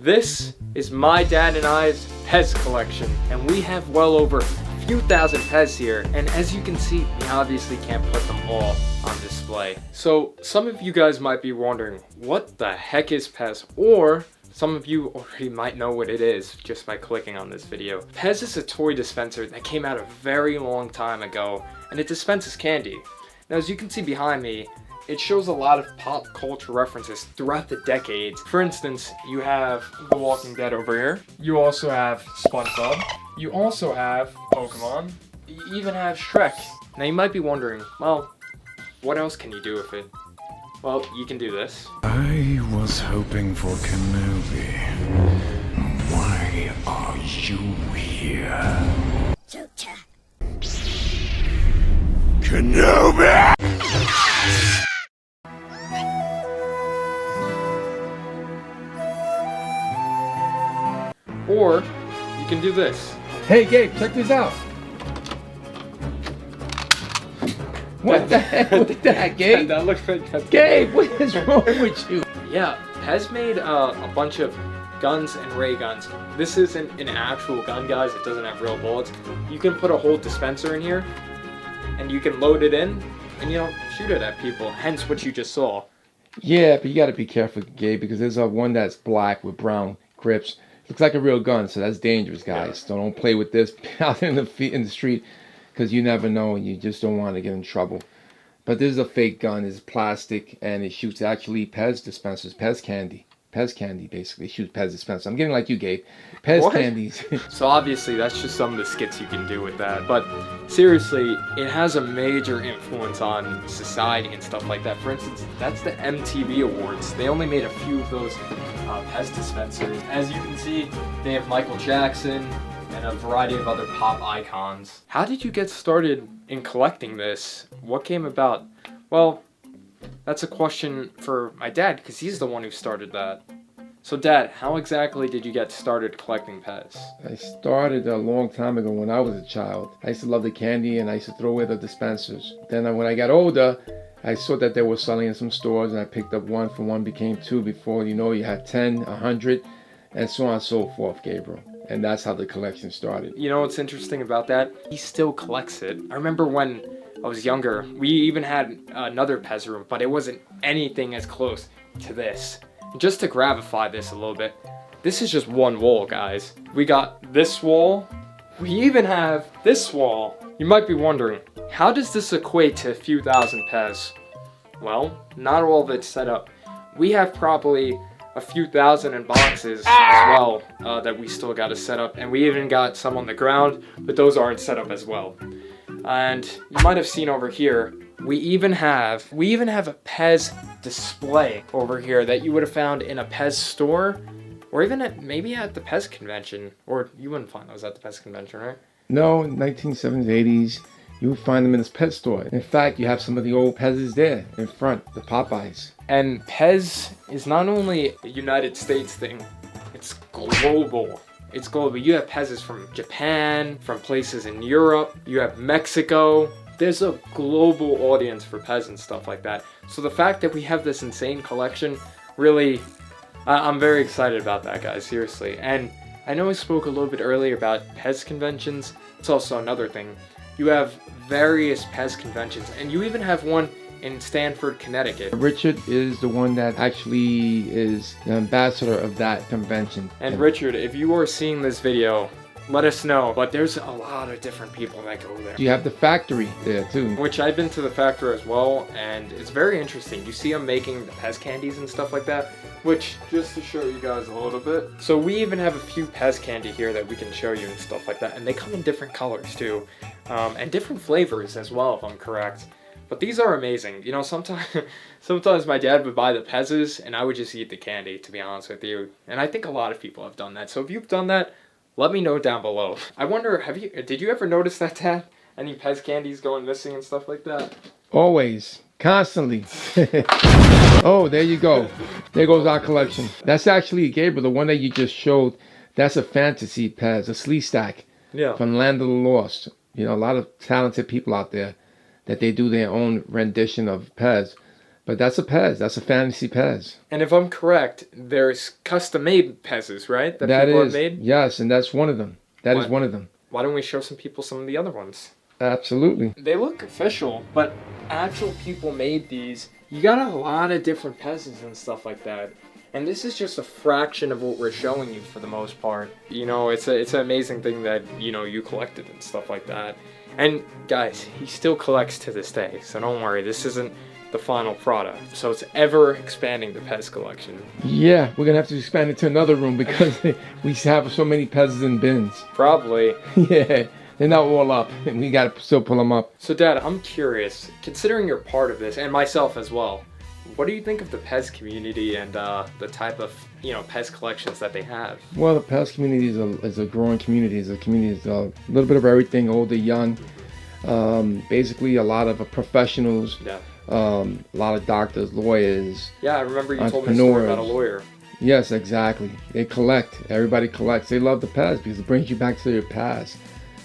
This is my dad and I's PEZ collection, and we have well over a few thousand PEZ here, and as you can see, we obviously can't put them all on display. So some of you guys might be wondering, what the heck is PEZ? Or some of you already might know what it is just by clicking on this video. PEZ is a toy dispenser that came out a very long time ago, and it dispenses candy. Now, as you can see behind me, it shows a lot of pop culture references throughout the decades. For instance, you have The Walking Dead over here. You also have SpongeBob. You also have Pokemon. You even have Shrek. Now you might be wondering, well, what else can you do with it? Well, you can do this. I was hoping for Kenobi. Why are you here? Kenobi! Or you can do this. Hey Gabe, check this out. What the heck was that, Gabe? That looks fantastic. Gabe, what is wrong with you? Yeah, PEZ made a bunch of guns and ray guns. This isn't an actual gun, guys. It doesn't have real bullets. You can put a whole dispenser in here, and you can load it in, and shoot it at people. Hence what you just saw. Yeah, but you got to be careful, Gabe, because there's one that's black with brown grips. Looks like a real gun, so that's dangerous, guys. Yeah. So don't play with this out in the street, because you never know, and you just don't want to get in trouble. But this is a fake gun. It's plastic, and it shoots actually PEZ dispensers, PEZ candy. PEZ candy, basically. It shoots PEZ dispensers. I'm getting like you, Gabe. PEZ candies. So obviously, that's just some of the skits you can do with that. But seriously, it has a major influence on society and stuff like that. For instance, that's the MTV Awards. They only made a few of those PEZ dispensers. As you can see, they have Michael Jackson and a variety of other pop icons. How did you get started in collecting this? What came about? Well, that's a question for my dad, because he's the one who started that. So Dad, how exactly did you get started collecting PEZ? I started a long time ago when I was a child. I used to love the candy, and I used to throw away the dispensers. Then when I got older, I saw that they were selling in some stores, and I picked up one. From one became two. Before you know, you had 10, 100, and so on and so forth, Gabriel. And that's how the collection started. You know what's interesting about that? He still collects it. I remember when I was younger, we even had another PEZ room, but it wasn't anything as close to this. Just to gravify this a little bit, this is just one wall, guys. We got this wall. We even have this wall. You might be wondering, how does this equate to a few thousand PEZ? Well, not all of it's set up. We have probably a few thousand in boxes as well that we still got to set up, and we even got some on the ground, but those aren't set up as well. And you might have seen over here, we even have a PEZ display over here that you would have found in a PEZ store, or even maybe at the PEZ convention. Or you wouldn't find those at the PEZ convention, right? No, 1970s, 80s, you would find them in this pet store. In fact, you have some of the old PEZs there in front, the Popeyes. And PEZ is not only a United States thing, it's global. It's global. You have PEZs from Japan, from places in Europe, you have Mexico. There's a global audience for PEZ and stuff like that. So the fact that we have this insane collection, really, I'm very excited about that, guys, seriously. And I know I spoke a little bit earlier about PEZ conventions. It's also another thing. You have various PEZ conventions, and you even have one in Stamford, Connecticut. Richard is the one that actually is the ambassador of that convention. And Richard, if you are seeing this video, let us know. But there's a lot of different people that go there. You have the factory there too. Which I've been to the factory as well, and it's very interesting. You see them making the PEZ candies and stuff like that, which, just to show you guys a little bit. So we even have a few PEZ candy here that we can show you and stuff like that, and they come in different colors too, and different flavors as well, if I'm correct. But these are amazing. You know, sometimes my dad would buy the PEZs, and I would just eat the candy, to be honest with you. And I think a lot of people have done that. So if you've done that, let me know down below. I wonder, did you ever notice that, Dad? Any PEZ candies going missing and stuff like that? Always. Constantly. Oh, there you go. There goes our collection. That's actually, Gabriel, the one that you just showed. That's a fantasy PEZ, a slee stack. Yeah. From Land of the Lost. You know, a lot of talented people out there that they do their own rendition of PEZ. But that's a PEZ. That's a fantasy PEZ. And if I'm correct, there's custom-made PEZs, right? That people have made? Yes, and that's one of them. That is one of them. Why don't we show some people some of the other ones? Absolutely. They look official, but actual people made these. You got a lot of different PEZs and stuff like that. And this is just a fraction of what we're showing you for the most part. You know, it's an amazing thing that, you know, you collected and stuff like that. And guys, he still collects to this day, so don't worry, this isn't the final product. So it's ever expanding the PEZ collection. Yeah, we're gonna have to expand it to another room because we have so many PEZs in bins. Probably. Yeah, they're not all up. We gotta still pull them up. So Dad, I'm curious, considering you're part of this, and myself as well, what do you think of the PEZ community and the type of, you know, PEZ collections that they have? Well, the PEZ community is a growing community. It's a community that's a little bit of everything, old to young. Basically, a lot of professionals. Yeah. A lot of doctors, lawyers. Yeah, I remember you told me a story about a lawyer. Yes, exactly. They collect. Everybody collects. They love the PEZ because it brings you back to your past.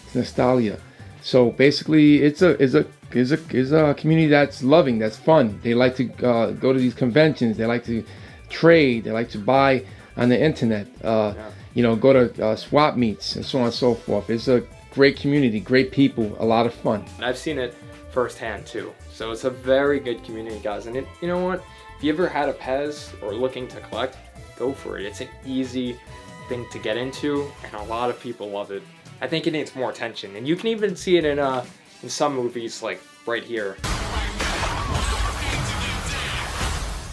It's nostalgia. So basically, it's a community that's loving, that's fun. They like to go to these conventions. They like to trade. They like to buy on the internet. You know, go to swap meets and so on and so forth. It's a great community, great people, a lot of fun. I've seen it firsthand too. So it's a very good community, guys. And you know what? If you ever had a PEZ or looking to collect, go for it. It's an easy thing to get into, and a lot of people love it. I think it needs more attention, and you can even see it in some movies, like right here.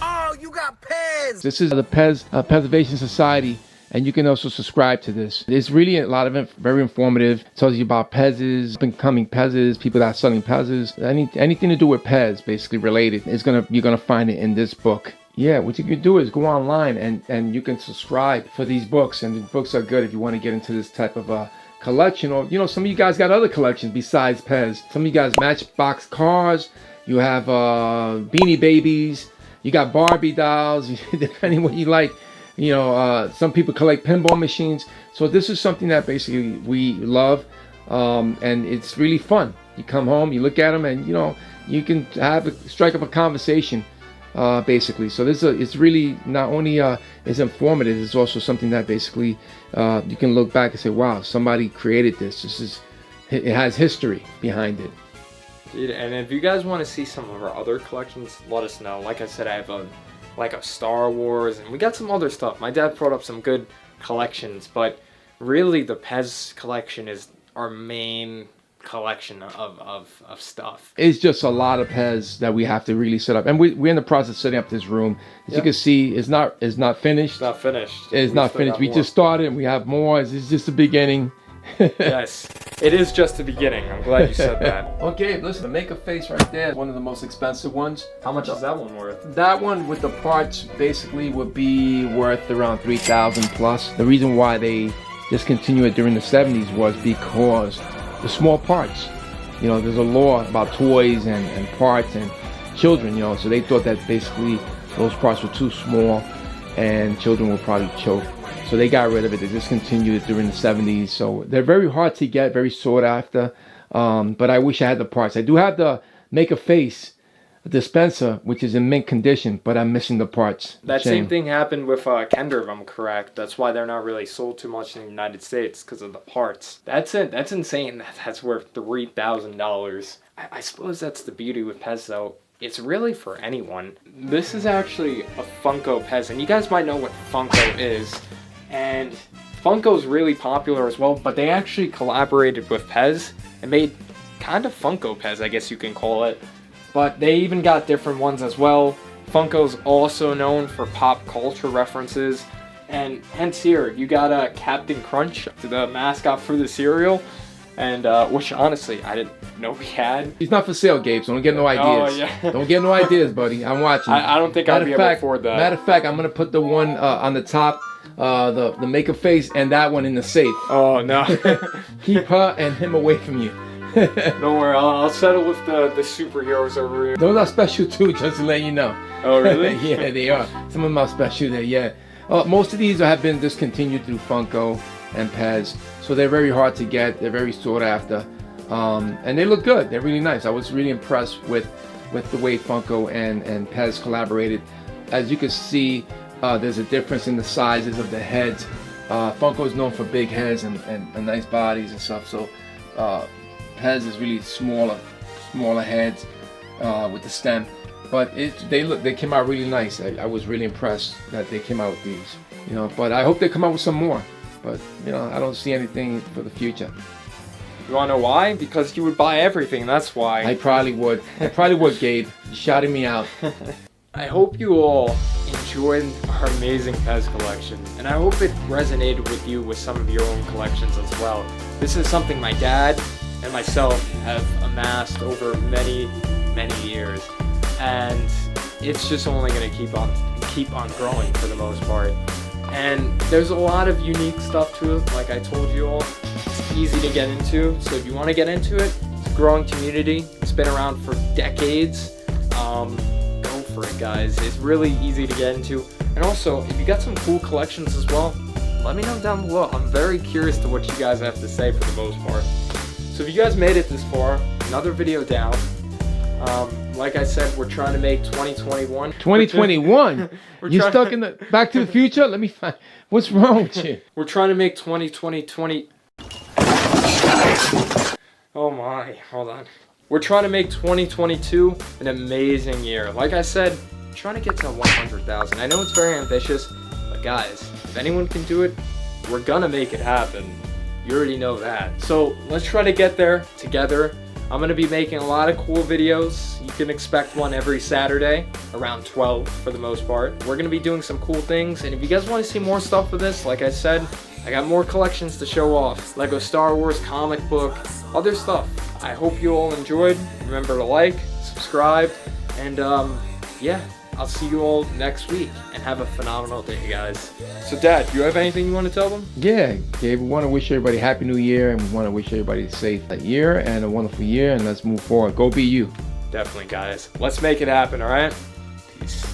Oh, you got PEZ! This is the PEZ Preservation Society, and you can also subscribe to this. It's really a lot of very informative. It tells you about PEZs, incoming PEZs, people that are selling PEZs, anything to do with PEZ, basically related. You're gonna find it in this book. Yeah, what you can do is go online and you can subscribe for these books, and the books are good if you want to get into this type of collection. Or, you know, some of you guys got other collections besides PEZ. Some of you guys Matchbox cars, you have Beanie Babies, you got Barbie dolls, depending what you like. You know, some people collect pinball machines. So this is something that basically we love, and it's really fun. You come home, you look at them, and you know, you can strike up a conversation, basically. So it's really not only is informative, it's also something that basically you can look back and say, wow, somebody created this. It has history behind it. Dude, and if you guys want to see some of our other collections, let us know. Like I said, I have a Star Wars, and we got some other stuff. My dad brought up some good collections, but really the PEZ collection is our main collection of stuff. It's just a lot of PEZ that we have to really set up, and we're in the process of setting up this room. As you can see, it's not finished. It's not finished. It's not finished. We just started, and we have more. It's just the beginning. Yes, it is just the beginning. I'm glad you said that. Okay, listen, the Make a Face right there is one of the most expensive ones. How much is that one worth? That one with the parts basically would be worth around $3,000 plus. The reason why they discontinued it during the 70s was because the small parts. You know, there's a law about toys and parts and children, you know, so they thought that basically those parts were too small and children would probably choke. So they got rid of it. They discontinued it during the 70s. So they're very hard to get, very sought after. But I wish I had the parts. I do have the Make a Face dispenser, which is in mint condition, but I'm missing the parts. That same thing happened with Kender, if I'm correct. That's why they're not really sold too much in the United States, because of the parts. That's it. That's insane. That's worth $3,000. I suppose that's the beauty with PEZ, though. It's really for anyone. This is actually a Funko PEZ, and you guys might know what Funko is. And Funko's really popular as well, but they actually collaborated with PEZ and made kind of Funko PEZ, I guess you can call it. But they even got different ones as well. Funko's also known for pop culture references, and hence here you got Captain Crunch, the mascot for the cereal, and which honestly I didn't know we had. He's not for sale, Gabe, so don't get no ideas. Oh, yeah. Don't get no ideas, buddy. I'm watching. I don't think I'd be able to afford that. Matter of fact, I'm gonna put the one on the top, the Make a Face, and that one in the safe. Oh no. Keep her and him away from you. Don't worry, I'll settle with the superheroes over here. Those are special too, just to let you know. Oh really? Yeah, they are. Some of them are special there, yeah. Most of these have been discontinued through Funko and PEZ, so they're very hard to get. They're very sought after, and they look good. They're really nice. I was really impressed with with the way Funko and PEZ collaborated. As you can see, there's a difference in the sizes of the heads. Funko is known for big heads and nice bodies and stuff, so PEZ is really smaller heads with the stem. But they came out really nice. I was really impressed that they came out with these. You know, but I hope they come out with some more. But you know, I don't see anything for the future. You wanna know why? Because you would buy everything, that's why. I probably would. Gabe. You're shouting me out. I hope you all enjoyed our amazing PEZ collection, and I hope it resonated with you with some of your own collections as well. This is something my dad and myself have amassed over many years, and it's just only going to keep on growing for the most part. And there's a lot of unique stuff to it. Like I told you all, it's easy to get into, so if you want to get into it, it's a growing community. It's been around for decades. Go for it, guys. It's really easy to get into. And also, if you got some cool collections as well, let me know down below. I'm very curious to what you guys have to say for the most part. So if you guys made it this far, another video down. Like I said, we're trying to make 2021. 2021? You stuck in the Back to the Future? Let me find. What's wrong with you? We're trying to make 2020. Oh my, hold on. We're trying to make 2022 an amazing year. Like I said, trying to get to 100,000. I know it's very ambitious, but guys, if anyone can do it, we're gonna make it happen. You already know that. So let's try to get there together. I'm gonna be making a lot of cool videos. You can expect one every Saturday around 12 for the most part. We're gonna be doing some cool things, and if you guys want to see more stuff of this, like I said, I got more collections to show off. Lego Star Wars, comic book, other stuff. I hope you all enjoyed. Remember to like, subscribe, and yeah, I'll see you all next week, and have a phenomenal day, guys. So Dad, do you have anything you want to tell them? Yeah, Gabe, we want to wish everybody a Happy New Year, and we want to wish everybody a safe year and a wonderful year, and let's move forward. Go be you. Definitely, guys. Let's make it happen, all right? Peace.